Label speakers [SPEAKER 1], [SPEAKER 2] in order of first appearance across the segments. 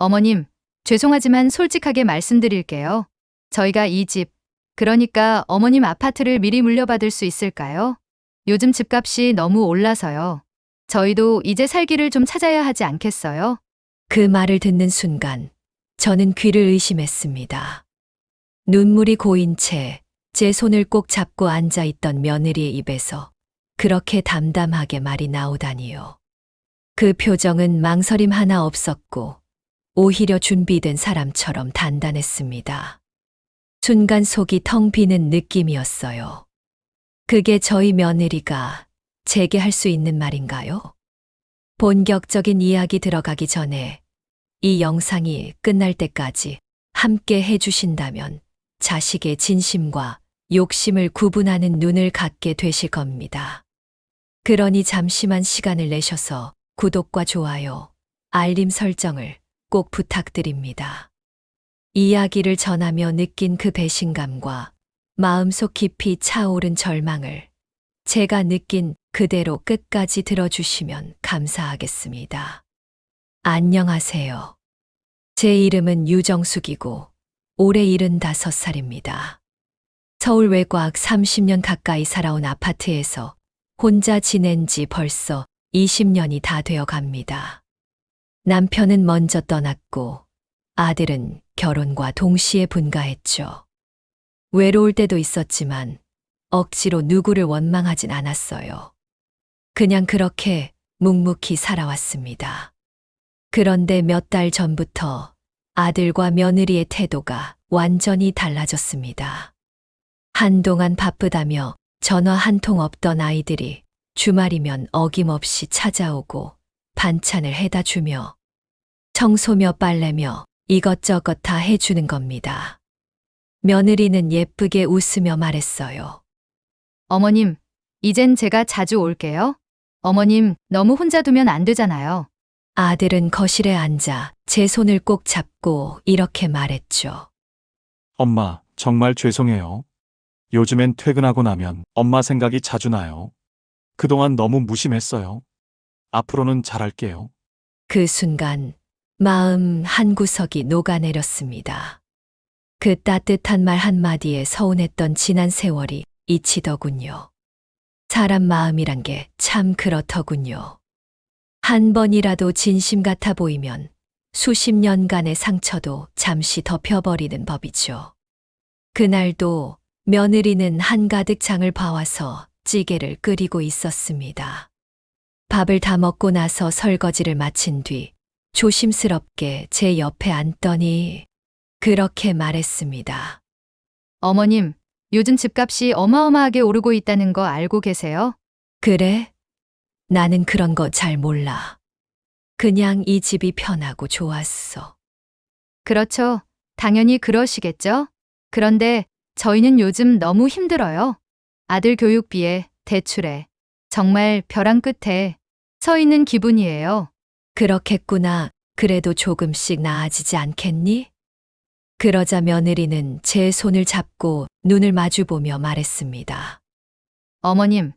[SPEAKER 1] 어머님, 죄송하지만 솔직하게 말씀드릴게요. 저희가 이 집, 그러니까 어머님 아파트를 미리 물려받을 수 있을까요? 요즘 집값이 너무 올라서요. 저희도 이제 살 길을 좀 찾아야 하지 않겠어요?
[SPEAKER 2] 그 말을 듣는 순간 저는 귀를 의심했습니다. 눈물이 고인 채 제 손을 꼭 잡고 앉아 있던 며느리의 입에서 그렇게 담담하게 말이 나오다니요. 그 표정은 망설임 하나 없었고 오히려 준비된 사람처럼 단단했습니다. 순간 속이 텅 비는 느낌이었어요. 그게 저희 며느리가 제게 할 수 있는 말인가요? 본격적인 이야기 들어가기 전에 이 영상이 끝날 때까지 함께 해주신다면 자식의 진심과 욕심을 구분하는 눈을 갖게 되실 겁니다. 그러니 잠시만 시간을 내셔서 구독과 좋아요, 알림 설정을 꼭 부탁드립니다. 이야기를 전하며 느낀 그 배신감과 마음속 깊이 차오른 절망을 제가 느낀 그대로 끝까지 들어주시면 감사하겠습니다. 안녕하세요. 제 이름은 유정숙이고 올해 75살입니다. 서울 외곽 30년 가까이 살아온 아파트에서 혼자 지낸 지 벌써 20년이 다 되어 갑니다. 남편은 먼저 떠났고 아들은 결혼과 동시에 분가했죠. 외로울 때도 있었지만 억지로 누구를 원망하진 않았어요. 그냥 그렇게 묵묵히 살아왔습니다. 그런데 몇 달 전부터 아들과 며느리의 태도가 완전히 달라졌습니다. 한동안 바쁘다며 전화 한 통 없던 아이들이 주말이면 어김없이 찾아오고 반찬을 해다 주며 청소며 빨래며 이것저것 다 해주는 겁니다. 며느리는 예쁘게 웃으며 말했어요.
[SPEAKER 1] 어머님, 이젠 제가 자주 올게요. 어머님, 너무 혼자 두면 안 되잖아요.
[SPEAKER 2] 아들은 거실에 앉아 제 손을 꼭 잡고 이렇게 말했죠.
[SPEAKER 3] 엄마, 정말 죄송해요. 요즘엔 퇴근하고 나면 엄마 생각이 자주 나요. 그동안 너무 무심했어요. 앞으로는 잘할게요.
[SPEAKER 2] 그 순간 마음 한구석이 녹아내렸습니다. 그 따뜻한 말 한마디에 서운했던 지난 세월이 잊히더군요. 사람 마음이란 게 참 그렇더군요. 한 번이라도 진심 같아 보이면 수십 년간의 상처도 잠시 덮여버리는 법이죠. 그날도 며느리는 한가득 장을 봐와서 찌개를 끓이고 있었습니다. 밥을 다 먹고 나서 설거지를 마친 뒤 조심스럽게 제 옆에 앉더니 그렇게 말했습니다.
[SPEAKER 1] 어머님, 요즘 집값이 어마어마하게 오르고 있다는 거 알고 계세요?
[SPEAKER 2] 그래? 나는 그런 거 잘 몰라. 그냥 이 집이 편하고 좋았어.
[SPEAKER 1] 그렇죠. 당연히 그러시겠죠? 그런데 저희는 요즘 너무 힘들어요. 아들 교육비에, 대출에, 정말 벼랑 끝에 서 있는 기분이에요.
[SPEAKER 2] 그렇겠구나. 그래도 조금씩 나아지지 않겠니? 그러자 며느리는 제 손을 잡고 눈을 마주보며 말했습니다.
[SPEAKER 1] 어머님,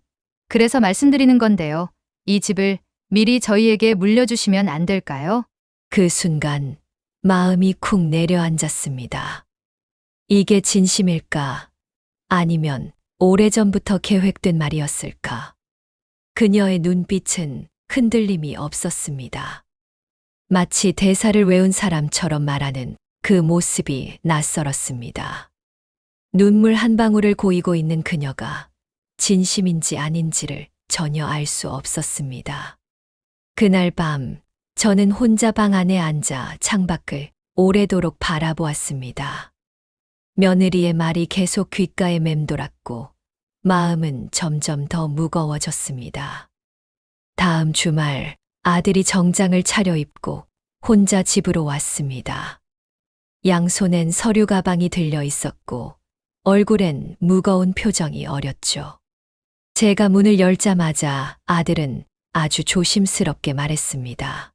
[SPEAKER 1] 그래서 말씀드리는 건데요. 이 집을 미리 저희에게 물려주시면 안 될까요?
[SPEAKER 2] 그 순간 마음이 쿵 내려앉았습니다. 이게 진심일까? 아니면 오래전부터 계획된 말이었을까? 그녀의 눈빛은 흔들림이 없었습니다. 마치 대사를 외운 사람처럼 말하는 그 모습이 낯설었습니다. 눈물 한 방울을 고이고 있는 그녀가 진심인지 아닌지를 전혀 알 수 없었습니다. 그날 밤 저는 혼자 방 안에 앉아 창밖을 오래도록 바라보았습니다. 며느리의 말이 계속 귓가에 맴돌았고 마음은 점점 더 무거워졌습니다. 다음 주말 아들이 정장을 차려입고 혼자 집으로 왔습니다. 양손엔 서류 가방이 들려 있었고 얼굴엔 무거운 표정이 어렸죠. 제가 문을 열자마자 아들은 아주 조심스럽게 말했습니다.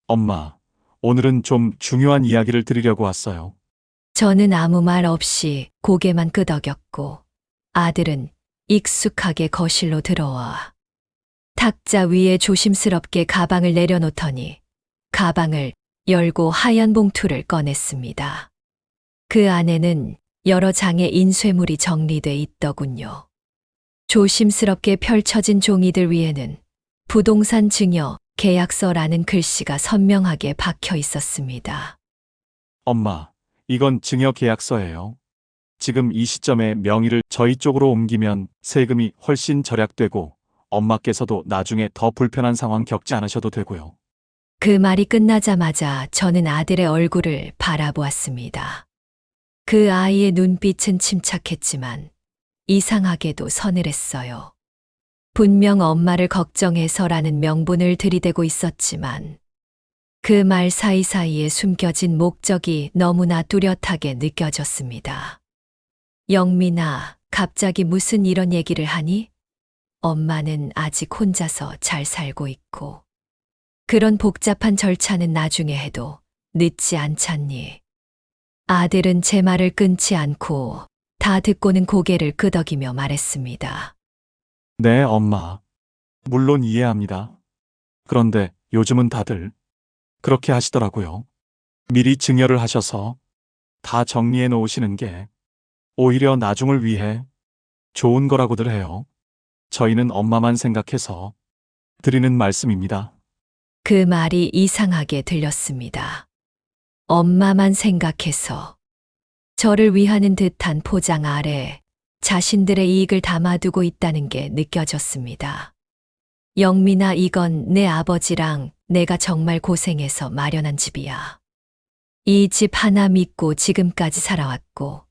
[SPEAKER 3] 엄마, 오늘은 좀 중요한 이야기를 드리려고 왔어요.
[SPEAKER 2] 저는 아무 말 없이 고개만 끄덕였고 아들은 익숙하게 거실로 들어와 탁자 위에 조심스럽게 가방을 내려놓더니 가방을 열고 하얀 봉투를 꺼냈습니다. 그 안에는 여러 장의 인쇄물이 정리돼 있더군요. 조심스럽게 펼쳐진 종이들 위에는 부동산 증여 계약서라는 글씨가 선명하게 박혀 있었습니다.
[SPEAKER 3] 엄마, 이건 증여 계약서예요. 지금 이 시점에 명의를 저희 쪽으로 옮기면 세금이 훨씬 절약되고 엄마께서도 나중에 더 불편한 상황 겪지 않으셔도 되고요.
[SPEAKER 2] 그 말이 끝나자마자 저는 아들의 얼굴을 바라보았습니다. 그 아이의 눈빛은 침착했지만 이상하게도 서늘했어요. 분명 엄마를 걱정해서라는 명분을 들이대고 있었지만 그 말 사이사이에 숨겨진 목적이 너무나 뚜렷하게 느껴졌습니다. 영민아, 갑자기 무슨 이런 얘기를 하니? 엄마는 아직 혼자서 잘 살고 있고 그런 복잡한 절차는 나중에 해도 늦지 않잖니. 아들은 제 말을 끊지 않고 다 듣고는 고개를 끄덕이며 말했습니다.
[SPEAKER 3] 네, 엄마. 물론 이해합니다. 그런데 요즘은 다들 그렇게 하시더라고요. 미리 증여를 하셔서 다 정리해 놓으시는 게 오히려 나중을 위해 좋은 거라고들 해요. 저희는 엄마만 생각해서 드리는 말씀입니다.
[SPEAKER 2] 그 말이 이상하게 들렸습니다. 엄마만 생각해서 저를 위하는 듯한 포장 아래 자신들의 이익을 담아두고 있다는 게 느껴졌습니다. 영민아, 이건 내 아버지랑 내가 정말 고생해서 마련한 집이야. 이 집 하나 믿고 지금까지 살아왔고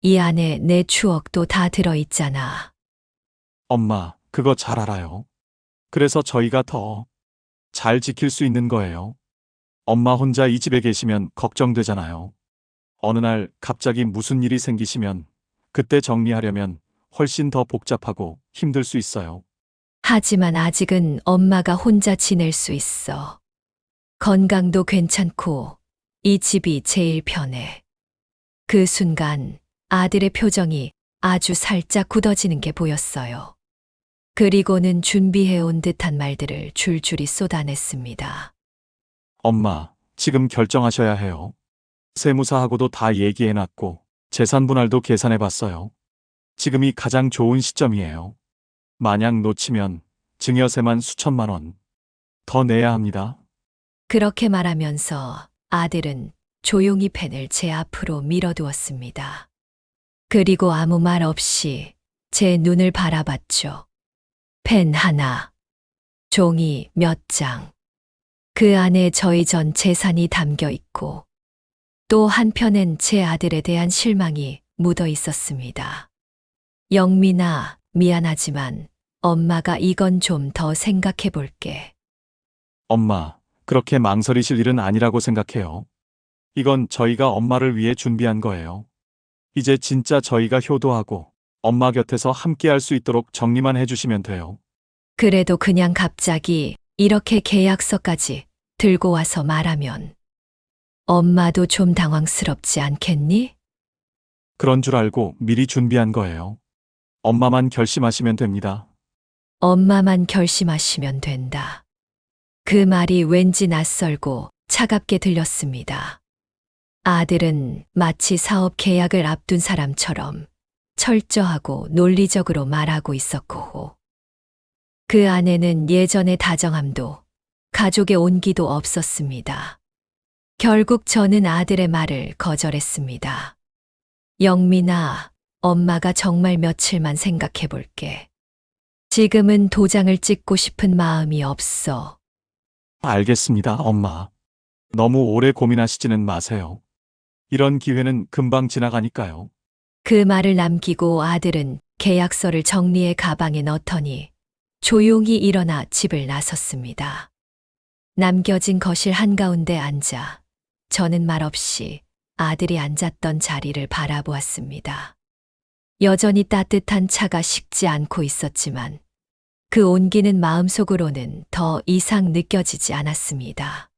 [SPEAKER 2] 이 안에 내 추억도 다 들어있잖아.
[SPEAKER 3] 엄마, 그거 잘 알아요. 그래서 저희가 더 잘 지킬 수 있는 거예요. 엄마 혼자 이 집에 계시면 걱정되잖아요. 어느 날 갑자기 무슨 일이 생기시면 그때 정리하려면 훨씬 더 복잡하고 힘들 수 있어요.
[SPEAKER 2] 하지만 아직은 엄마가 혼자 지낼 수 있어. 건강도 괜찮고 이 집이 제일 편해. 그 순간 아들의 표정이 아주 살짝 굳어지는 게 보였어요. 그리고는 준비해온 듯한 말들을 줄줄이 쏟아냈습니다.
[SPEAKER 3] 엄마, 지금 결정하셔야 해요. 세무사하고도 다 얘기해놨고 재산 분할도 계산해봤어요. 지금이 가장 좋은 시점이에요. 만약 놓치면 증여세만 수천만 원 더 내야 합니다.
[SPEAKER 2] 그렇게 말하면서 아들은 조용히 펜을 제 앞으로 밀어두었습니다. 그리고 아무 말 없이 제 눈을 바라봤죠. 펜 하나, 종이 몇 장. 그 안에 저희 전 재산이 담겨 있고 또 한편엔 제 아들에 대한 실망이 묻어 있었습니다. 영민아, 미안하지만 엄마가 이건 좀 더 생각해 볼게.
[SPEAKER 3] 엄마, 그렇게 망설이실 일은 아니라고 생각해요. 이건 저희가 엄마를 위해 준비한 거예요. 이제 진짜 저희가 효도하고 엄마 곁에서 함께 할 수 있도록 정리만 해주시면 돼요.
[SPEAKER 2] 그래도 그냥 갑자기 이렇게 계약서까지 들고 와서 말하면 엄마도 좀 당황스럽지 않겠니?
[SPEAKER 3] 그런 줄 알고 미리 준비한 거예요. 엄마만 결심하시면 됩니다.
[SPEAKER 2] 엄마만 결심하시면 된다. 그 말이 왠지 낯설고 차갑게 들렸습니다. 아들은 마치 사업 계약을 앞둔 사람처럼 철저하고 논리적으로 말하고 있었고 그 안에는 예전의 다정함도 가족의 온기도 없었습니다. 결국 저는 아들의 말을 거절했습니다. 영민아, 엄마가 정말 며칠만 생각해 볼게. 지금은 도장을 찍고 싶은 마음이 없어.
[SPEAKER 3] 알겠습니다, 엄마. 너무 오래 고민하시지는 마세요. 이런 기회는 금방 지나가니까요.
[SPEAKER 2] 그 말을 남기고 아들은 계약서를 정리해 가방에 넣더니 조용히 일어나 집을 나섰습니다. 남겨진 거실 한가운데 앉아 저는 말없이 아들이 앉았던 자리를 바라보았습니다. 여전히 따뜻한 차가 식지 않고 있었지만 그 온기는 마음속으로는 더 이상 느껴지지 않았습니다.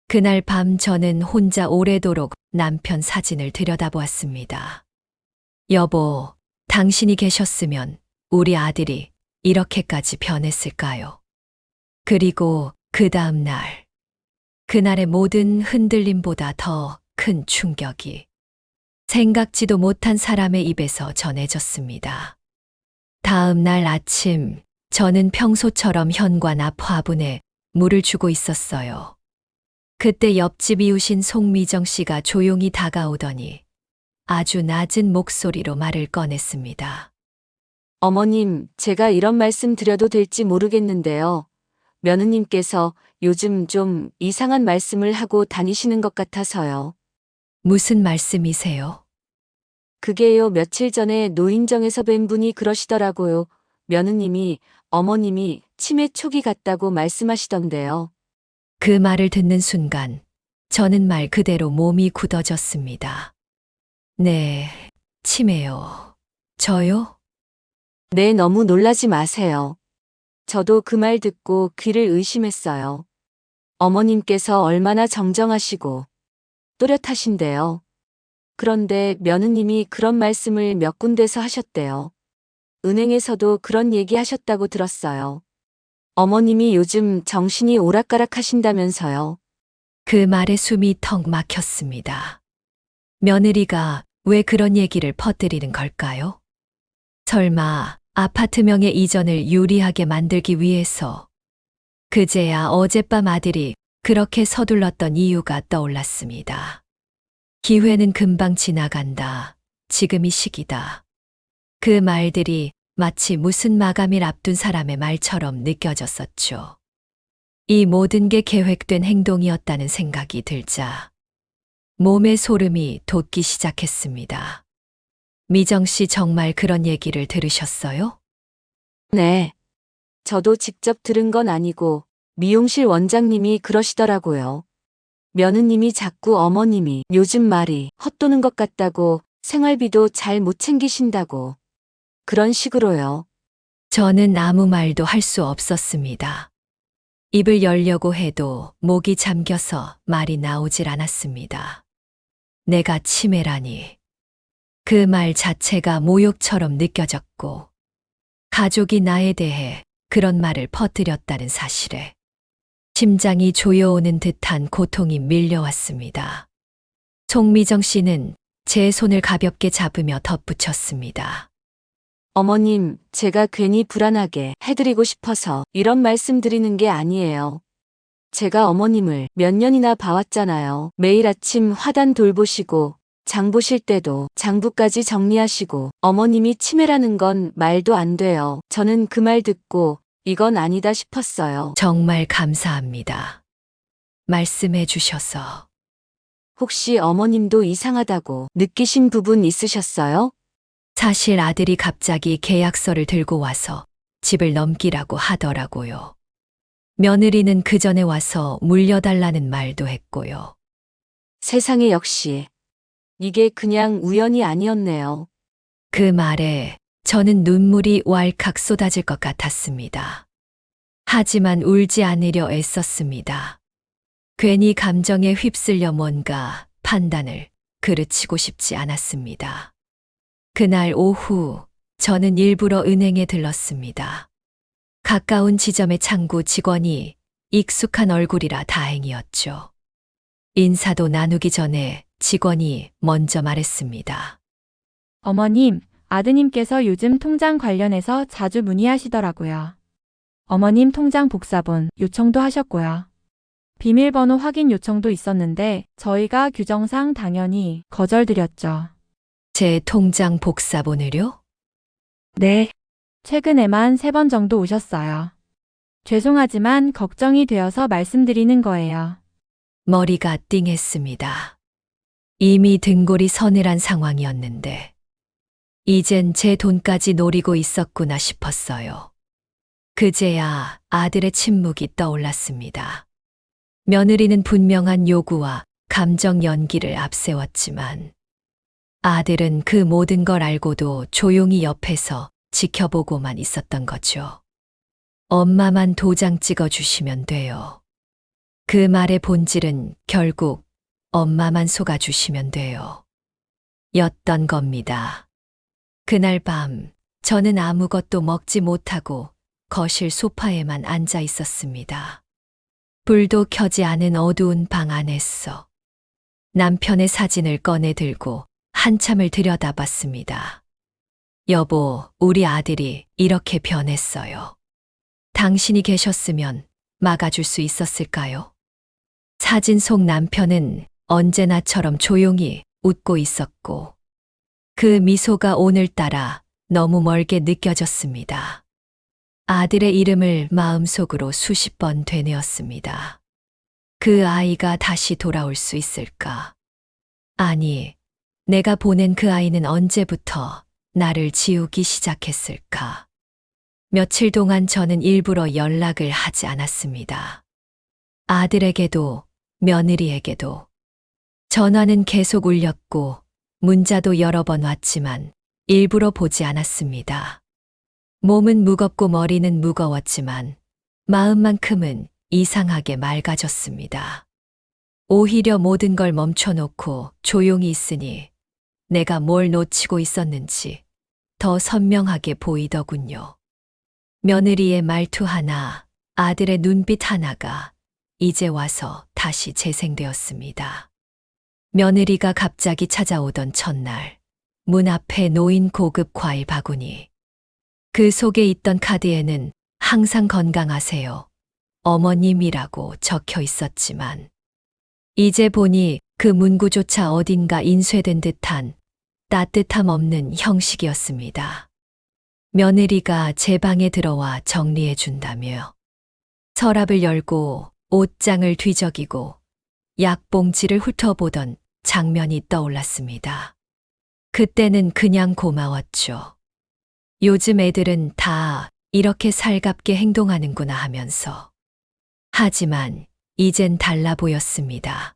[SPEAKER 2] 그날 밤 저는 혼자 오래도록 남편 사진을 들여다보았습니다. 여보, 당신이 계셨으면 우리 아들이 이렇게까지 변했을까요? 그리고 그 다음 날 그날의 모든 흔들림보다 더 큰 충격이 생각지도 못한 사람의 입에서 전해졌습니다. 다음 날 아침, 저는 평소처럼 현관 앞 화분에 물을 주고 있었어요. 그때 옆집 이웃인 송미정 씨가 조용히 다가오더니 아주 낮은 목소리로 말을 꺼냈습니다.
[SPEAKER 4] 어머님, 제가 이런 말씀 드려도 될지 모르겠는데요. 며느님께서 요즘 좀 이상한 말씀을 하고 다니시는 것 같아서요.
[SPEAKER 2] 무슨 말씀이세요?
[SPEAKER 4] 그게요, 며칠 전에 노인정에서 뵌 분이 그러시더라고요. 며느님이, 어머님이 치매 초기 같다고 말씀하시던데요.
[SPEAKER 2] 그 말을 듣는 순간 저는 말 그대로 몸이 굳어졌습니다. 네, 치매요. 저요?
[SPEAKER 4] 네, 너무 놀라지 마세요. 저도 그 말 듣고 귀를 의심했어요. 어머님께서 얼마나 정정하시고 또렷하신데요. 그런데 며느님이 그런 말씀을 몇 군데서 하셨대요. 은행에서도 그런 얘기 하셨다고 들었어요. 어머님이 요즘 정신이 오락가락 하신다면서요.
[SPEAKER 2] 그 말에 숨이 턱 막혔습니다. 며느리가 왜 그런 얘기를 퍼뜨리는 걸까요? 설마 아파트 명의 이전을 유리하게 만들기 위해서. 그제야 어젯밤 아들이 그렇게 서둘렀던 이유가 떠올랐습니다. 기회는 금방 지나간다. 지금이 시기다. 그 말들이 마치 무슨 마감일 앞둔 사람의 말처럼 느껴졌었죠. 이 모든 게 계획된 행동이었다는 생각이 들자 몸에 소름이 돋기 시작했습니다. 미정 씨 정말 그런 얘기를 들으셨어요?
[SPEAKER 4] 네. 저도 직접 들은 건 아니고 미용실 원장님이 그러시더라고요. 며느님이 자꾸 어머님이 요즘 말이 헛도는 것 같다고, 생활비도 잘 못 챙기신다고. 그런 식으로요.
[SPEAKER 2] 저는 아무 말도 할 수 없었습니다. 입을 열려고 해도 목이 잠겨서 말이 나오질 않았습니다. 내가 치매라니. 그 말 자체가 모욕처럼 느껴졌고, 가족이 나에 대해 그런 말을 퍼뜨렸다는 사실에 심장이 조여오는 듯한 고통이 밀려왔습니다. 송미정 씨는 제 손을 가볍게 잡으며 덧붙였습니다.
[SPEAKER 4] 어머님, 제가 괜히 불안하게 해드리고 싶어서 이런 말씀 드리는 게 아니에요. 제가 어머님을 몇 년이나 봐왔잖아요. 매일 아침 화단 돌보시고, 장 보실 때도 장부까지 정리하시고, 어머님이 치매라는 건 말도 안 돼요. 저는 그 말 듣고 이건 아니다 싶었어요.
[SPEAKER 2] 정말 감사합니다. 말씀해 주셔서.
[SPEAKER 4] 혹시 어머님도 이상하다고 느끼신 부분 있으셨어요?
[SPEAKER 2] 사실 아들이 갑자기 계약서를 들고 와서 집을 넘기라고 하더라고요. 며느리는 그 전에 와서 물려달라는 말도 했고요.
[SPEAKER 4] 세상에 역시 이게 그냥 우연이 아니었네요.
[SPEAKER 2] 그 말에 저는 눈물이 왈칵 쏟아질 것 같았습니다. 하지만 울지 않으려 애썼습니다. 괜히 감정에 휩쓸려 뭔가 판단을 그르치고 싶지 않았습니다. 그날 오후 저는 일부러 은행에 들렀습니다. 가까운 지점의 창구 직원이 익숙한 얼굴이라 다행이었죠. 인사도 나누기 전에 직원이 먼저 말했습니다.
[SPEAKER 5] 어머님, 아드님께서 요즘 통장 관련해서 자주 문의하시더라고요. 어머님 통장 복사본 요청도 하셨고요. 비밀번호 확인 요청도 있었는데 저희가 규정상 당연히 거절드렸죠.
[SPEAKER 2] 제 통장 복사본을요?
[SPEAKER 5] 네. 최근에만 3번 정도 오셨어요. 죄송하지만 걱정이 되어서 말씀드리는 거예요.
[SPEAKER 2] 머리가 띵했습니다. 이미 등골이 서늘한 상황이었는데 이젠 제 돈까지 노리고 있었구나 싶었어요. 그제야 아들의 침묵이 떠올랐습니다. 며느리는 분명한 요구와 감정 연기를 앞세웠지만 아들은 그 모든 걸 알고도 조용히 옆에서 지켜보고만 있었던 거죠. 엄마만 도장 찍어주시면 돼요. 그 말의 본질은 결국 엄마만 속아주시면 돼요. 였던 겁니다. 그날 밤 저는 아무것도 먹지 못하고 거실 소파에만 앉아 있었습니다. 불도 켜지 않은 어두운 방 안에서 남편의 사진을 꺼내 들고 한참을 들여다봤습니다. 여보, 우리 아들이 이렇게 변했어요. 당신이 계셨으면 막아줄 수 있었을까요? 사진 속 남편은 언제나처럼 조용히 웃고 있었고 그 미소가 오늘따라 너무 멀게 느껴졌습니다. 아들의 이름을 마음속으로 수십 번 되뇌었습니다. 그 아이가 다시 돌아올 수 있을까? 아니, 내가 보낸 그 아이는 언제부터 나를 지우기 시작했을까? 며칠 동안 저는 일부러 연락을 하지 않았습니다. 아들에게도 며느리에게도. 전화는 계속 울렸고 문자도 여러 번 왔지만 일부러 보지 않았습니다. 몸은 무겁고 머리는 무거웠지만 마음만큼은 이상하게 맑아졌습니다. 오히려 모든 걸 멈춰놓고 조용히 있으니 내가 뭘 놓치고 있었는지 더 선명하게 보이더군요. 며느리의 말투 하나, 아들의 눈빛 하나가 이제 와서 다시 재생되었습니다. 며느리가 갑자기 찾아오던 첫날, 문 앞에 놓인 고급 과일 바구니. 그 속에 있던 카드에는 항상 건강하세요. 어머님이라고 적혀 있었지만, 이제 보니 그 문구조차 어딘가 인쇄된 듯한 따뜻함 없는 형식이었습니다. 며느리가 제 방에 들어와 정리해 준다며 서랍을 열고 옷장을 뒤적이고 약봉지를 훑어보던 장면이 떠올랐습니다. 그때는 그냥 고마웠죠. 요즘 애들은 다 이렇게 살갑게 행동하는구나 하면서. 하지만 이젠 달라 보였습니다.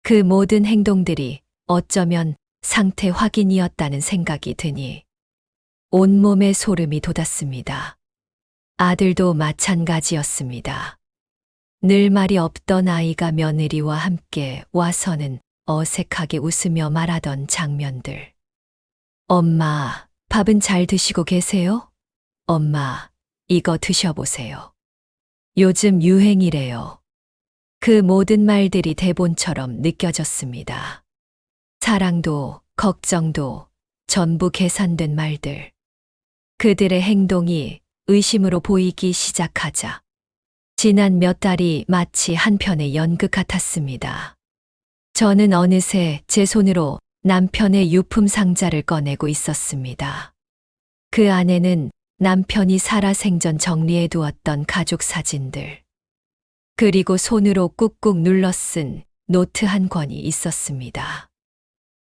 [SPEAKER 2] 그 모든 행동들이 어쩌면 상태 확인이었다는 생각이 드니 온몸에 소름이 돋았습니다. 아들도 마찬가지였습니다. 늘 말이 없던 아이가 며느리와 함께 와서는 어색하게 웃으며 말하던 장면들. 엄마, 밥은 잘 드시고 계세요? 엄마, 이거 드셔보세요. 요즘 유행이래요. 그 모든 말들이 대본처럼 느껴졌습니다. 사랑도, 걱정도 전부 계산된 말들. 그들의 행동이 의심으로 보이기 시작하자 지난 몇 달이 마치 한 편의 연극 같았습니다. 저는 어느새 제 손으로 남편의 유품 상자를 꺼내고 있었습니다. 그 안에는 남편이 살아생전 정리해 두었던 가족 사진들, 그리고 손으로 꾹꾹 눌러 쓴 노트 한 권이 있었습니다.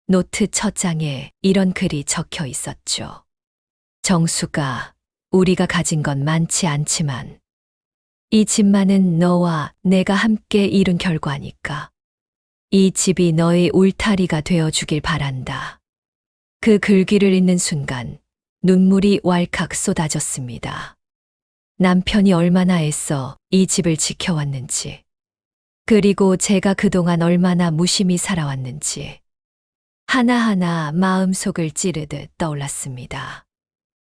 [SPEAKER 2] 노트 첫 장에 이런 글이 적혀 있었죠. 정수가, 우리가 가진 건 많지 않지만 이 집만은 너와 내가 함께 이룬 결과니까 이 집이 너의 울타리가 되어주길 바란다. 그 글귀를 읽는 순간 눈물이 왈칵 쏟아졌습니다. 남편이 얼마나 애써 이 집을 지켜왔는지, 그리고 제가 그동안 얼마나 무심히 살아왔는지 하나하나 마음속을 찌르듯 떠올랐습니다.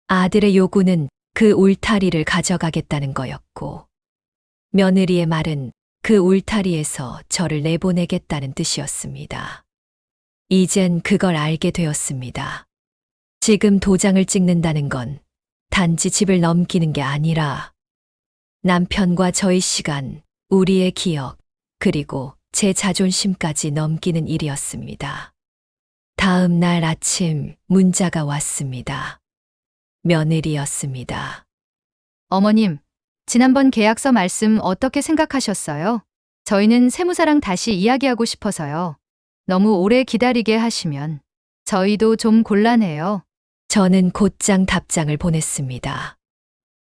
[SPEAKER 2] 아들의 요구는 그 울타리를 가져가겠다는 거였고, 며느리의 말은 그 울타리에서 저를 내보내겠다는 뜻이었습니다. 이젠 그걸 알게 되었습니다. 지금 도장을 찍는다는 건 단지 집을 넘기는 게 아니라 남편과 저의 시간, 우리의 기억, 그리고 제 자존심까지 넘기는 일이었습니다. 다음 날 아침 문자가 왔습니다. 며느리였습니다.
[SPEAKER 1] 어머님, 지난번 계약서 말씀 어떻게 생각하셨어요? 저희는 세무사랑 다시 이야기하고 싶어서요. 너무 오래 기다리게 하시면 저희도 좀 곤란해요.
[SPEAKER 2] 저는 곧장 답장을 보냈습니다.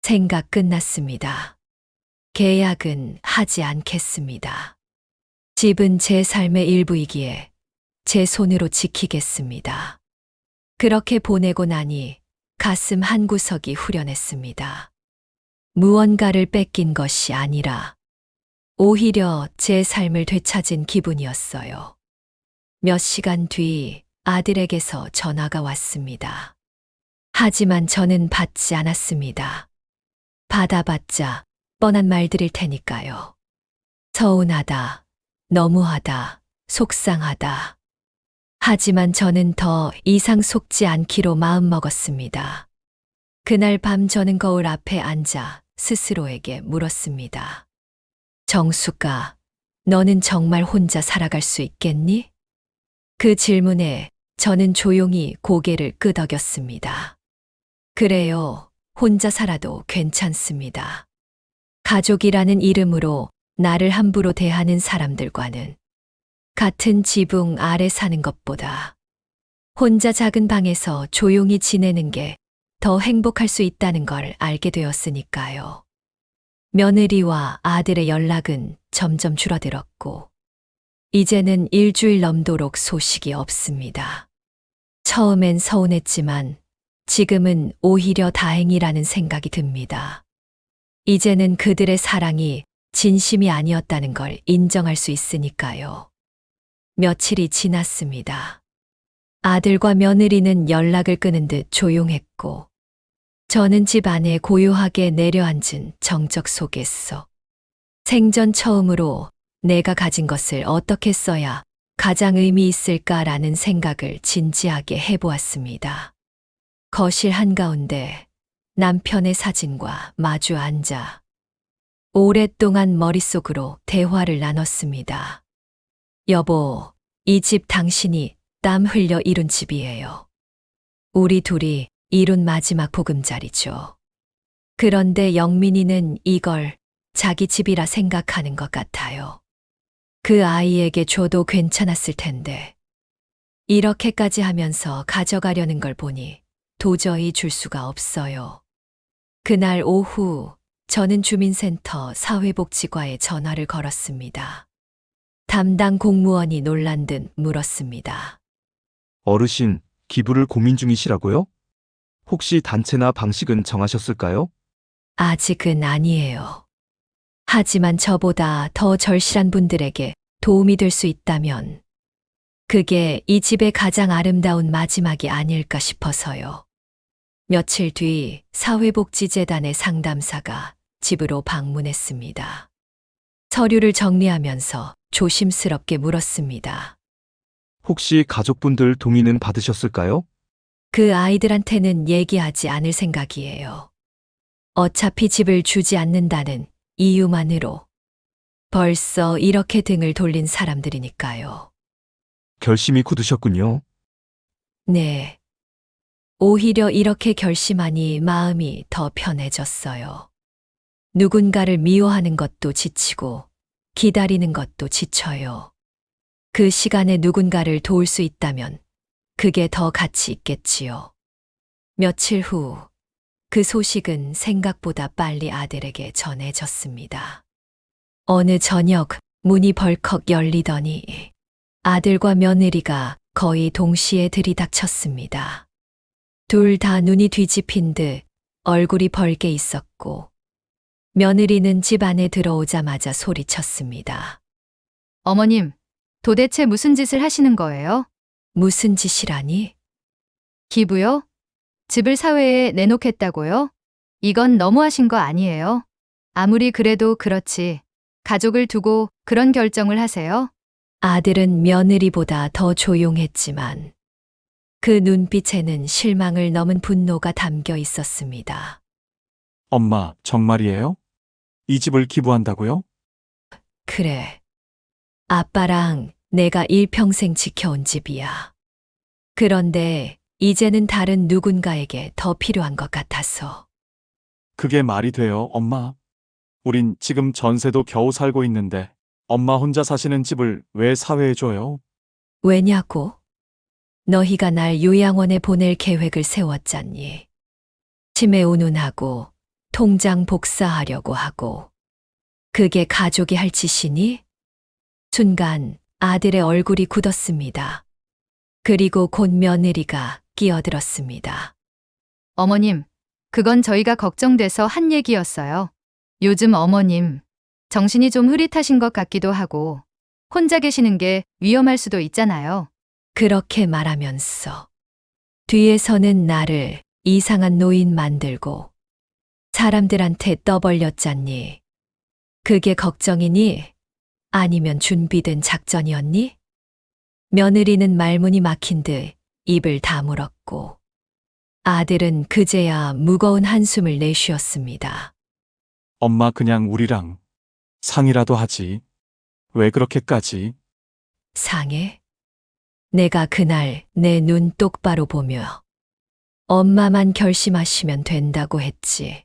[SPEAKER 2] 생각 끝났습니다. 계약은 하지 않겠습니다. 집은 제 삶의 일부이기에 제 손으로 지키겠습니다. 그렇게 보내고 나니 가슴 한구석이 후련했습니다. 무언가를 뺏긴 것이 아니라 오히려 제 삶을 되찾은 기분이었어요. 몇 시간 뒤 아들에게서 전화가 왔습니다. 하지만 저는 받지 않았습니다. 받아봤자 뻔한 말들일 테니까요. 서운하다, 너무하다, 속상하다. 하지만 저는 더 이상 속지 않기로 마음먹었습니다. 그날 밤 저는 거울 앞에 앉아 스스로에게 물었습니다. 정수가, 너는 정말 혼자 살아갈 수 있겠니? 그 질문에 저는 조용히 고개를 끄덕였습니다. 그래요, 혼자 살아도 괜찮습니다. 가족이라는 이름으로 나를 함부로 대하는 사람들과는 같은 지붕 아래 사는 것보다 혼자 작은 방에서 조용히 지내는 게 더 행복할 수 있다는 걸 알게 되었으니까요. 며느리와 아들의 연락은 점점 줄어들었고, 이제는 일주일 넘도록 소식이 없습니다. 처음엔 서운했지만 지금은 오히려 다행이라는 생각이 듭니다. 이제는 그들의 사랑이 진심이 아니었다는 걸 인정할 수 있으니까요. 며칠이 지났습니다. 아들과 며느리는 연락을 끊은 듯 조용했고, 저는 집 안에 고요하게 내려앉은 정적 속에서 생전 처음으로 내가 가진 것을 어떻게 써야 가장 의미 있을까라는 생각을 진지하게 해보았습니다. 거실 한가운데 남편의 사진과 마주 앉아 오랫동안 머릿속으로 대화를 나눴습니다. 여보, 이 집 당신이 땀 흘려 이룬 집이에요. 우리 둘이 이룬 마지막 보금자리죠. 그런데 영민이는 이걸 자기 집이라 생각하는 것 같아요. 그 아이에게 줘도 괜찮았을 텐데 이렇게까지 하면서 가져가려는 걸 보니 도저히 줄 수가 없어요. 그날 오후 저는 주민센터 사회복지과에 전화를 걸었습니다. 담당 공무원이 놀란 듯 물었습니다.
[SPEAKER 6] 어르신, 기부를 고민 중이시라고요? 혹시 단체나 방식은 정하셨을까요?
[SPEAKER 2] 아직은 아니에요. 하지만 저보다 더 절실한 분들에게 도움이 될 수 있다면 그게 이 집의 가장 아름다운 마지막이 아닐까 싶어서요. 며칠 뒤 사회복지재단의 상담사가 집으로 방문했습니다. 서류를 정리하면서 조심스럽게 물었습니다.
[SPEAKER 6] 혹시 가족분들 동의는 받으셨을까요?
[SPEAKER 2] 그 아이들한테는 얘기하지 않을 생각이에요. 어차피 집을 주지 않는다는 이유만으로 벌써 이렇게 등을 돌린 사람들이니까요.
[SPEAKER 6] 결심이 굳으셨군요.
[SPEAKER 2] 네. 오히려 이렇게 결심하니 마음이 더 편해졌어요. 누군가를 미워하는 것도 지치고 기다리는 것도 지쳐요. 그 시간에 누군가를 도울 수 있다면 그게 더 가치 있겠지요. 며칠 후 그 소식은 생각보다 빨리 아들에게 전해졌습니다. 어느 저녁 문이 벌컥 열리더니 아들과 며느리가 거의 동시에 들이닥쳤습니다. 둘 다 눈이 뒤집힌 듯 얼굴이 벌게 있었고 며느리는 집 안에 들어오자마자 소리쳤습니다.
[SPEAKER 1] 어머님, 도대체 무슨 짓을 하시는 거예요?
[SPEAKER 2] 무슨 짓이라니?
[SPEAKER 1] 기부요? 집을 사회에 내놓겠다고요? 이건 너무하신 거 아니에요? 아무리 그래도 그렇지. 가족을 두고 그런 결정을 하세요?
[SPEAKER 2] 아들은 며느리보다 더 조용했지만 그 눈빛에는 실망을 넘은 분노가 담겨 있었습니다.
[SPEAKER 3] 엄마, 정말이에요? 이 집을 기부한다고요?
[SPEAKER 2] 그래. 아빠랑 내가 일평생 지켜온 집이야. 그런데 이제는 다른 누군가에게 더 필요한 것 같아서.
[SPEAKER 3] 그게 말이 돼요, 엄마? 우린 지금 전세도 겨우 살고 있는데 엄마 혼자 사시는 집을 왜 사회에 줘요?
[SPEAKER 2] 왜냐고? 너희가 날 요양원에 보낼 계획을 세웠잖니. 치매 운운하고 통장 복사하려고 하고. 그게 가족이 할 짓이니? 순간 아들의 얼굴이 굳었습니다. 그리고 곧 며느리가 끼어들었습니다.
[SPEAKER 1] 어머님, 그건 저희가 걱정돼서 한 얘기였어요. 요즘 어머님, 정신이 좀 흐릿하신 것 같기도 하고, 혼자 계시는 게 위험할 수도 있잖아요.
[SPEAKER 2] 그렇게 말하면서 뒤에서는 나를 이상한 노인 만들고 사람들한테 떠벌렸잖니. 그게 걱정이니? 아니면 준비된 작전이었니? 며느리는 말문이 막힌 듯 입을 다물었고 아들은 그제야 무거운 한숨을 내쉬었습니다.
[SPEAKER 3] 엄마 그냥 우리랑 상의라도 하지. 왜 그렇게까지?
[SPEAKER 2] 상해? 내가 그날 내 눈 똑바로 보며 엄마만 결심하시면 된다고 했지.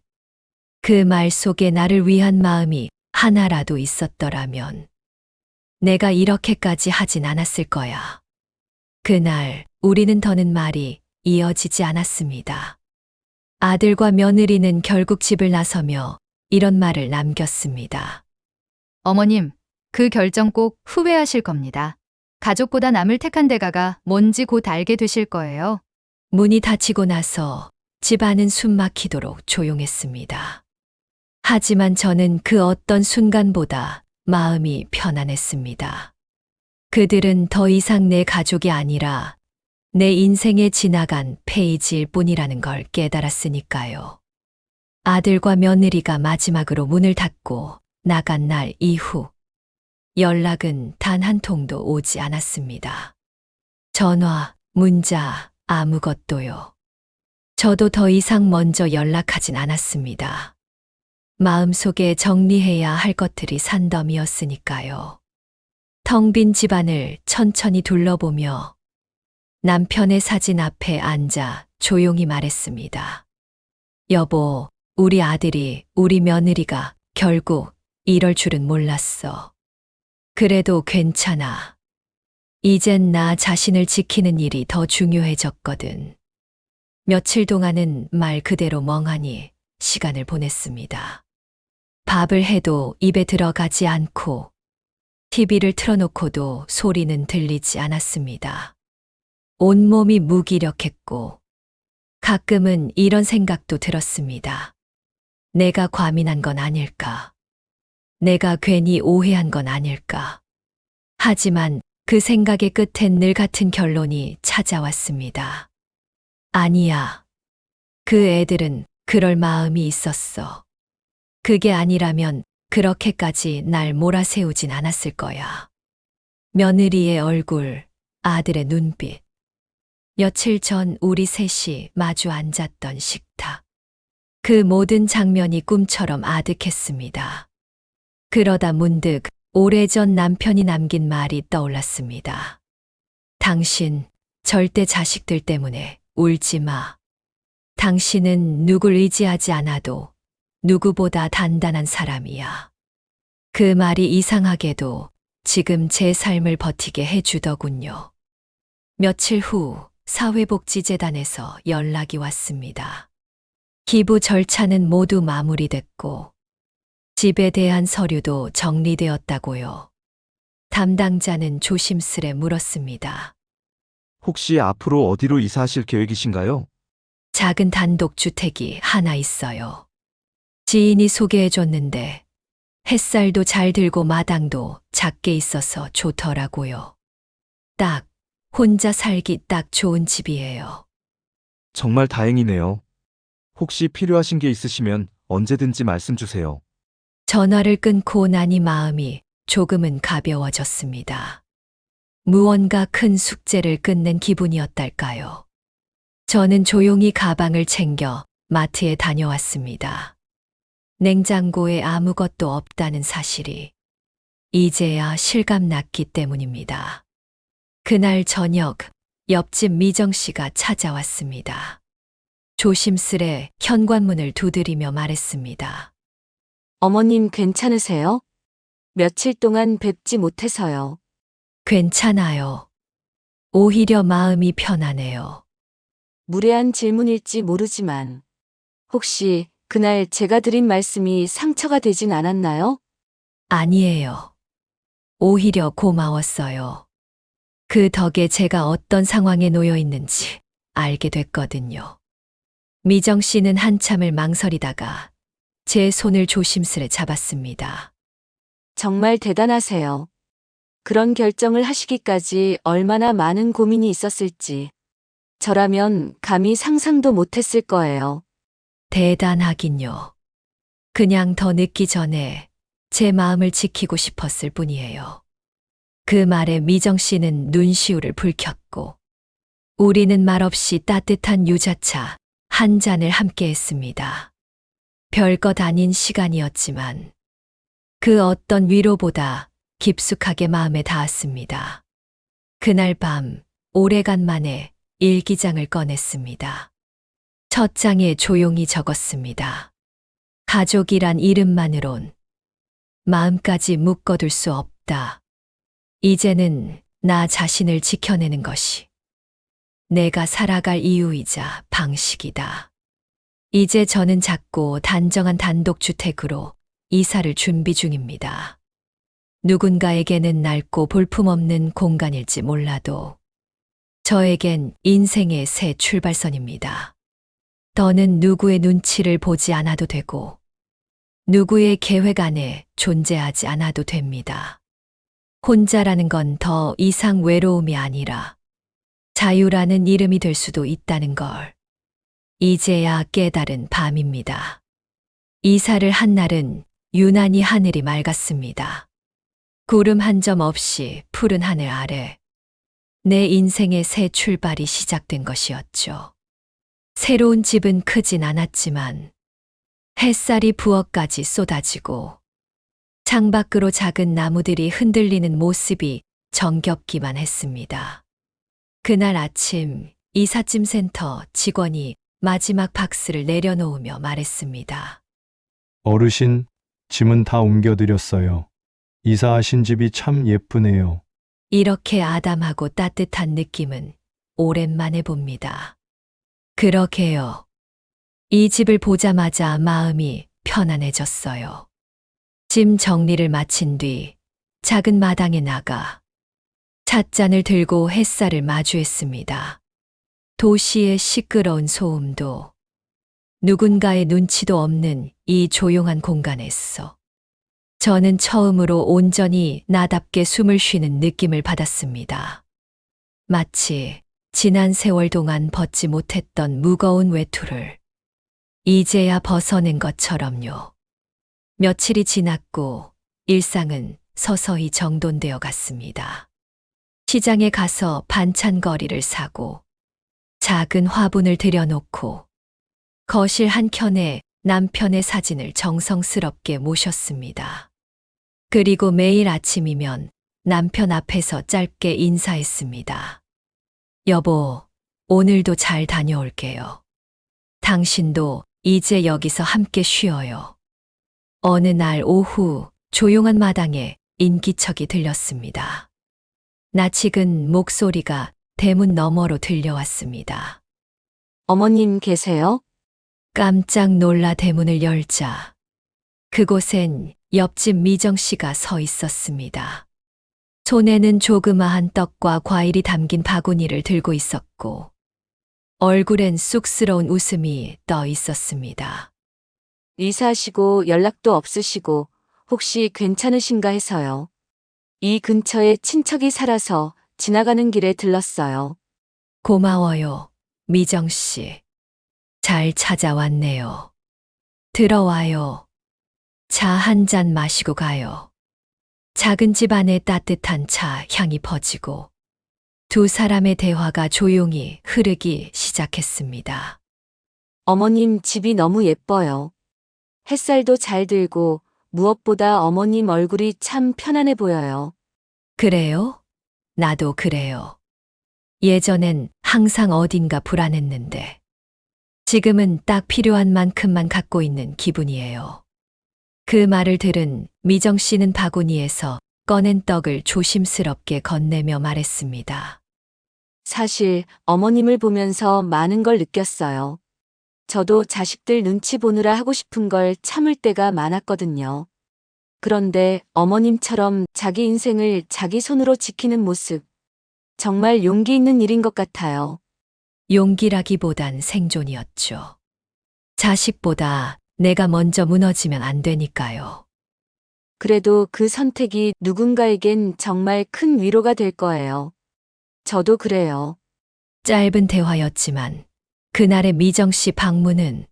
[SPEAKER 2] 그 말 속에 나를 위한 마음이 하나라도 있었더라면 내가 이렇게까지 하진 않았을 거야. 그날 우리는 더는 말이 이어지지 않았습니다. 아들과 며느리는 결국 집을 나서며 이런 말을 남겼습니다.
[SPEAKER 1] 어머님, 그 결정 꼭 후회하실 겁니다. 가족보다 남을 택한 대가가 뭔지 곧 알게 되실 거예요.
[SPEAKER 2] 문이 닫히고 나서 집안은 숨 막히도록 조용했습니다. 하지만 저는 그 어떤 순간보다 마음이 편안했습니다. 그들은 더 이상 내 가족이 아니라 내 인생에 지나간 페이지일 뿐이라는 걸 깨달았으니까요. 아들과 며느리가 마지막으로 문을 닫고 나간 날 이후 연락은 단 한 통도 오지 않았습니다. 전화, 문자, 아무것도요. 저도 더 이상 먼저 연락하진 않았습니다. 마음속에 정리해야 할 것들이 산더미였으니까요. 텅 빈 집안을 천천히 둘러보며 남편의 사진 앞에 앉아 조용히 말했습니다. 여보, 우리 아들이, 우리 며느리가 결국 이럴 줄은 몰랐어. 그래도 괜찮아. 이젠 나 자신을 지키는 일이 더 중요해졌거든. 며칠 동안은 말 그대로 멍하니 시간을 보냈습니다. 밥을 해도 입에 들어가지 않고 TV를 틀어놓고도 소리는 들리지 않았습니다. 온몸이 무기력했고 가끔은 이런 생각도 들었습니다. 내가 과민한 건 아닐까? 내가 괜히 오해한 건 아닐까? 하지만 그 생각의 끝엔 늘 같은 결론이 찾아왔습니다. 아니야. 그 애들은 그럴 마음이 있었어. 그게 아니라면 그렇게까지 날 몰아세우진 않았을 거야. 며느리의 얼굴, 아들의 눈빛. 며칠 전 우리 셋이 마주 앉았던 식탁. 그 모든 장면이 꿈처럼 아득했습니다. 그러다 문득 오래전 남편이 남긴 말이 떠올랐습니다. 당신 절대 자식들 때문에 울지 마. 당신은 누굴 의지하지 않아도 누구보다 단단한 사람이야. 그 말이 이상하게도 지금 제 삶을 버티게 해주더군요. 며칠 후 사회복지재단에서 연락이 왔습니다. 기부 절차는 모두 마무리됐고 집에 대한 서류도 정리되었다고요. 담당자는 조심스레 물었습니다.
[SPEAKER 6] 혹시 앞으로 어디로 이사하실 계획이신가요?
[SPEAKER 2] 작은 단독주택이 하나 있어요. 지인이 소개해줬는데 햇살도 잘 들고 마당도 작게 있어서 좋더라고요. 딱 혼자 살기 딱 좋은 집이에요.
[SPEAKER 6] 정말 다행이네요. 혹시 필요하신 게 있으시면 언제든지 말씀 주세요.
[SPEAKER 2] 전화를 끊고 나니 마음이 조금은 가벼워졌습니다. 무언가 큰 숙제를 끝낸 기분이었달까요. 저는 조용히 가방을 챙겨 마트에 다녀왔습니다. 냉장고에 아무것도 없다는 사실이 이제야 실감났기 때문입니다. 그날 저녁 옆집 미정 씨가 찾아왔습니다. 조심스레 현관문을 두드리며 말했습니다.
[SPEAKER 4] 어머님 괜찮으세요? 며칠 동안 뵙지 못해서요.
[SPEAKER 2] 괜찮아요. 오히려 마음이 편하네요.
[SPEAKER 4] 무례한 질문일지 모르지만 혹시 그날 제가 드린 말씀이 상처가 되진 않았나요?
[SPEAKER 2] 아니에요. 오히려 고마웠어요. 그 덕에 제가 어떤 상황에 놓여 있는지 알게 됐거든요. 미정 씨는 한참을 망설이다가 제 손을 조심스레 잡았습니다.
[SPEAKER 4] 정말 대단하세요. 그런 결정을 하시기까지 얼마나 많은 고민이 있었을지 저라면 감히 상상도 못했을 거예요.
[SPEAKER 2] 대단하긴요. 그냥 더 늦기 전에 제 마음을 지키고 싶었을 뿐이에요. 그 말에 미정 씨는 눈시울을 붉혔고, 우리는 말없이 따뜻한 유자차 한 잔을 함께 했습니다. 별것 아닌 시간이었지만, 그 어떤 위로보다 깊숙하게 마음에 닿았습니다. 그날 밤, 오래간만에 일기장을 꺼냈습니다. 첫 장에 조용히 적었습니다. 가족이란 이름만으론 마음까지 묶어둘 수 없다. 이제는 나 자신을 지켜내는 것이 내가 살아갈 이유이자 방식이다. 이제 저는 작고 단정한 단독주택으로 이사를 준비 중입니다. 누군가에게는 낡고 볼품없는 공간일지 몰라도 저에겐 인생의 새 출발선입니다. 더는 누구의 눈치를 보지 않아도 되고 누구의 계획 안에 존재하지 않아도 됩니다. 혼자라는 건 더 이상 외로움이 아니라 자유라는 이름이 될 수도 있다는 걸 이제야 깨달은 밤입니다. 이사를 한 날은 유난히 하늘이 맑았습니다. 구름 한 점 없이 푸른 하늘 아래 내 인생의 새 출발이 시작된 것이었죠. 새로운 집은 크진 않았지만 햇살이 부엌까지 쏟아지고 창밖으로 작은 나무들이 흔들리는 모습이 정겹기만 했습니다. 그날 아침 이삿짐 센터 직원이 마지막 박스를 내려놓으며 말했습니다.
[SPEAKER 7] 어르신, 짐은 다 옮겨드렸어요. 이사하신 집이 참 예쁘네요.
[SPEAKER 2] 이렇게 아담하고 따뜻한 느낌은 오랜만에 봅니다. 그러게요. 이 집을 보자마자 마음이 편안해졌어요. 짐 정리를 마친 뒤 작은 마당에 나가 찻잔을 들고 햇살을 마주했습니다. 도시의 시끄러운 소음도 누군가의 눈치도 없는 이 조용한 공간에서 저는 처음으로 온전히 나답게 숨을 쉬는 느낌을 받았습니다. 마치 지난 세월 동안 벗지 못했던 무거운 외투를 이제야 벗어낸 것처럼요. 며칠이 지났고 일상은 서서히 정돈되어 갔습니다. 시장에 가서 반찬거리를 사고 작은 화분을 들여놓고 거실 한켠에 남편의 사진을 정성스럽게 모셨습니다. 그리고 매일 아침이면 남편 앞에서 짧게 인사했습니다. 여보, 오늘도 잘 다녀올게요. 당신도 이제 여기서 함께 쉬어요. 어느 날 오후 조용한 마당에 인기척이 들렸습니다. 낯익은 목소리가 대문 너머로 들려왔습니다.
[SPEAKER 4] 어머님 계세요?
[SPEAKER 2] 깜짝 놀라 대문을 열자 그곳엔 옆집 미정 씨가 서 있었습니다. 손에는 조그마한 떡과 과일이 담긴 바구니를 들고 있었고 얼굴엔 쑥스러운 웃음이 떠 있었습니다.
[SPEAKER 4] 이사하시고 연락도 없으시고 혹시 괜찮으신가 해서요. 이 근처에 친척이 살아서 지나가는 길에 들렀어요.
[SPEAKER 2] 고마워요, 미정 씨. 잘 찾아왔네요. 들어와요. 차 한 잔 마시고 가요. 작은 집 안에 따뜻한 차 향이 퍼지고 두 사람의 대화가 조용히 흐르기 시작했습니다.
[SPEAKER 4] 어머님 집이 너무 예뻐요. 햇살도 잘 들고 무엇보다 어머님 얼굴이 참 편안해 보여요.
[SPEAKER 2] 그래요? 나도 그래요. 예전엔 항상 어딘가 불안했는데 지금은 딱 필요한 만큼만 갖고 있는 기분이에요. 그 말을 들은 미정 씨는 바구니에서 꺼낸 떡을 조심스럽게 건네며 말했습니다.
[SPEAKER 4] 사실 어머님을 보면서 많은 걸 느꼈어요. 저도 자식들 눈치 보느라 하고 싶은 걸 참을 때가 많았거든요. 그런데 어머님처럼 자기 인생을 자기 손으로 지키는 모습, 정말 용기 있는 일인 것 같아요.
[SPEAKER 2] 용기라기보단 생존이었죠. 자식보다 내가 먼저 무너지면 안 되니까요.
[SPEAKER 4] 그래도 그 선택이 누군가에겐 정말 큰 위로가 될 거예요. 저도 그래요.
[SPEAKER 2] 짧은 대화였지만 그날의 미정 씨 방문은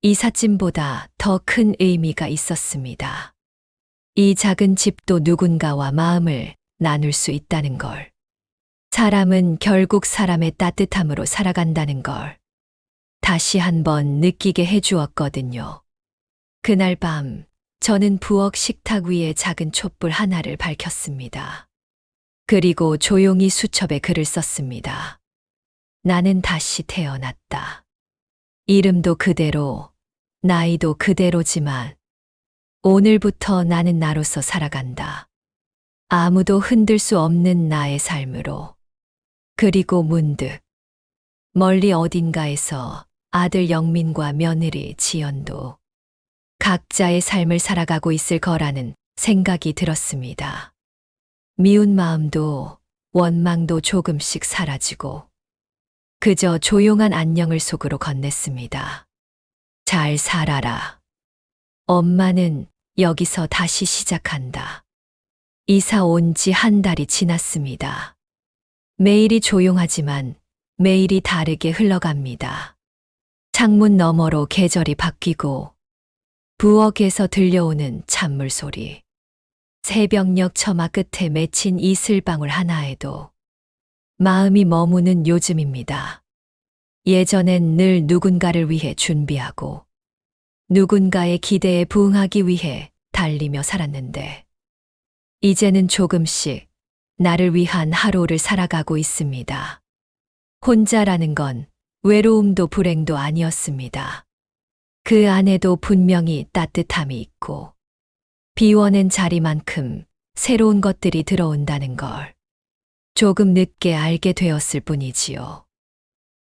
[SPEAKER 2] 이삿짐보다 더 큰 의미가 있었습니다. 이 작은 집도 누군가와 마음을 나눌 수 있다는 걸. 사람은 결국 사람의 따뜻함으로 살아간다는 걸 다시 한번 느끼게 해주었거든요. 그날 밤, 저는 부엌 식탁 위에 작은 촛불 하나를 밝혔습니다. 그리고 조용히 수첩에 글을 썼습니다. 나는 다시 태어났다. 이름도 그대로, 나이도 그대로지만, 오늘부터 나는 나로서 살아간다. 아무도 흔들 수 없는 나의 삶으로. 그리고 문득, 멀리 어딘가에서 아들 영민과 며느리 지연도 각자의 삶을 살아가고 있을 거라는 생각이 들었습니다. 미운 마음도 원망도 조금씩 사라지고 그저 조용한 안녕을 속으로 건넸습니다. 잘 살아라. 엄마는 여기서 다시 시작한다. 이사 온 지 한 달이 지났습니다. 매일이 조용하지만 매일이 다르게 흘러갑니다. 창문 너머로 계절이 바뀌고 부엌에서 들려오는 찬물 소리. 새벽녘 처마 끝에 맺힌 이슬방울 하나에도 마음이 머무는 요즘입니다. 예전엔 늘 누군가를 위해 준비하고 누군가의 기대에 부응하기 위해 달리며 살았는데 이제는 조금씩 나를 위한 하루를 살아가고 있습니다. 혼자라는 건 외로움도 불행도 아니었습니다. 그 안에도 분명히 따뜻함이 있고 비워낸 자리만큼 새로운 것들이 들어온다는 걸 조금 늦게 알게 되었을 뿐이지요.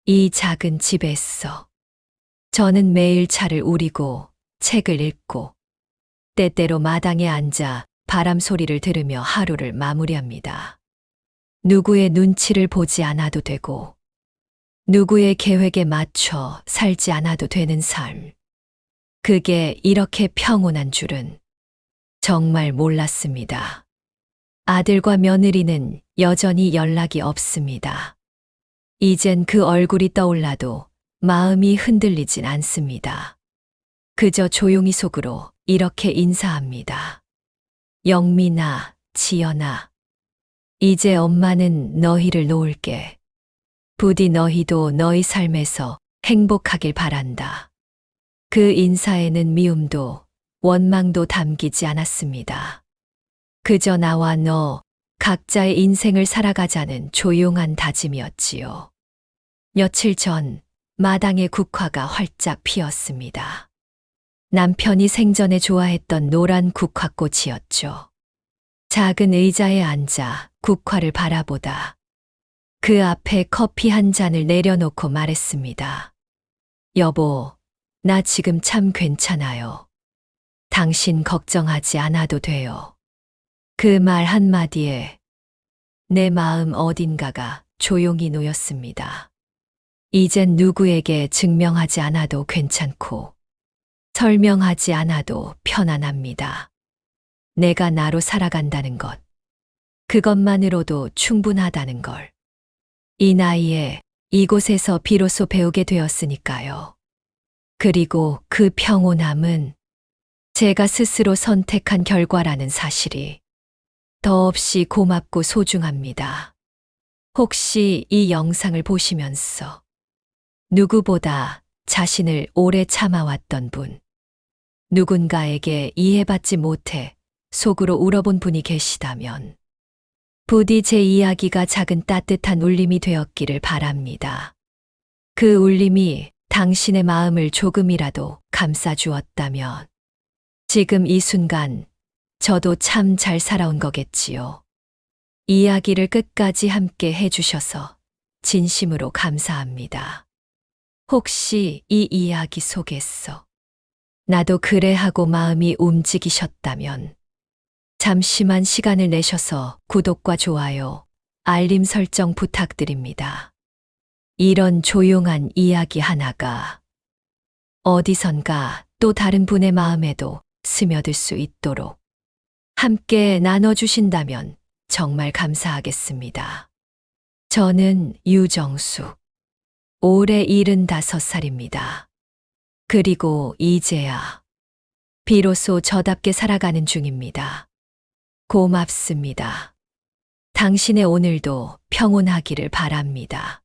[SPEAKER 2] 이 작은 집에서 저는 매일 차를 우리고 책을 읽고 때때로 마당에 앉아 바람 소리를 들으며 하루를 마무리합니다. 누구의 눈치를 보지 않아도 되고 누구의 계획에 맞춰 살지 않아도 되는 삶. 그게 이렇게 평온한 줄은 정말 몰랐습니다. 아들과 며느리는 여전히 연락이 없습니다. 이젠 그 얼굴이 떠올라도 마음이 흔들리진 않습니다. 그저 조용히 속으로 이렇게 인사합니다. 영민아, 지연아, 이제 엄마는 너희를 놓을게. 부디 너희도 너희 삶에서 행복하길 바란다. 그 인사에는 미움도 원망도 담기지 않았습니다. 그저 나와 너 각자의 인생을 살아가자는 조용한 다짐이었지요. 며칠 전 마당에 국화가 활짝 피었습니다. 남편이 생전에 좋아했던 노란 국화꽃이었죠. 작은 의자에 앉아 국화를 바라보다 그 앞에 커피 한 잔을 내려놓고 말했습니다. 여보, 나 지금 참 괜찮아요. 당신 걱정하지 않아도 돼요. 그 말 한마디에 내 마음 어딘가가 조용히 놓였습니다. 이젠 누구에게 증명하지 않아도 괜찮고 설명하지 않아도 편안합니다. 내가 나로 살아간다는 것, 그것만으로도 충분하다는 걸. 이 나이에 이곳에서 비로소 배우게 되었으니까요. 그리고 그 평온함은 제가 스스로 선택한 결과라는 사실이 더없이 고맙고 소중합니다. 혹시 이 영상을 보시면서 누구보다 자신을 오래 참아왔던 분, 누군가에게 이해받지 못해 속으로 울어본 분이 계시다면 부디 제 이야기가 작은 따뜻한 울림이 되었기를 바랍니다. 그 울림이 당신의 마음을 조금이라도 감싸주었다면 지금 이 순간 저도 참 잘 살아온 거겠지요. 이야기를 끝까지 함께 해주셔서 진심으로 감사합니다. 혹시 이 이야기 속에서 나도 그래 하고 마음이 움직이셨다면 잠시만 시간을 내셔서 구독과 좋아요, 알림 설정 부탁드립니다. 이런 조용한 이야기 하나가 어디선가 또 다른 분의 마음에도 스며들 수 있도록 함께 나눠주신다면 정말 감사하겠습니다. 저는 유정숙, 올해 75살입니다. 그리고 이제야 비로소 저답게 살아가는 중입니다. 고맙습니다. 당신의 오늘도 평온하기를 바랍니다.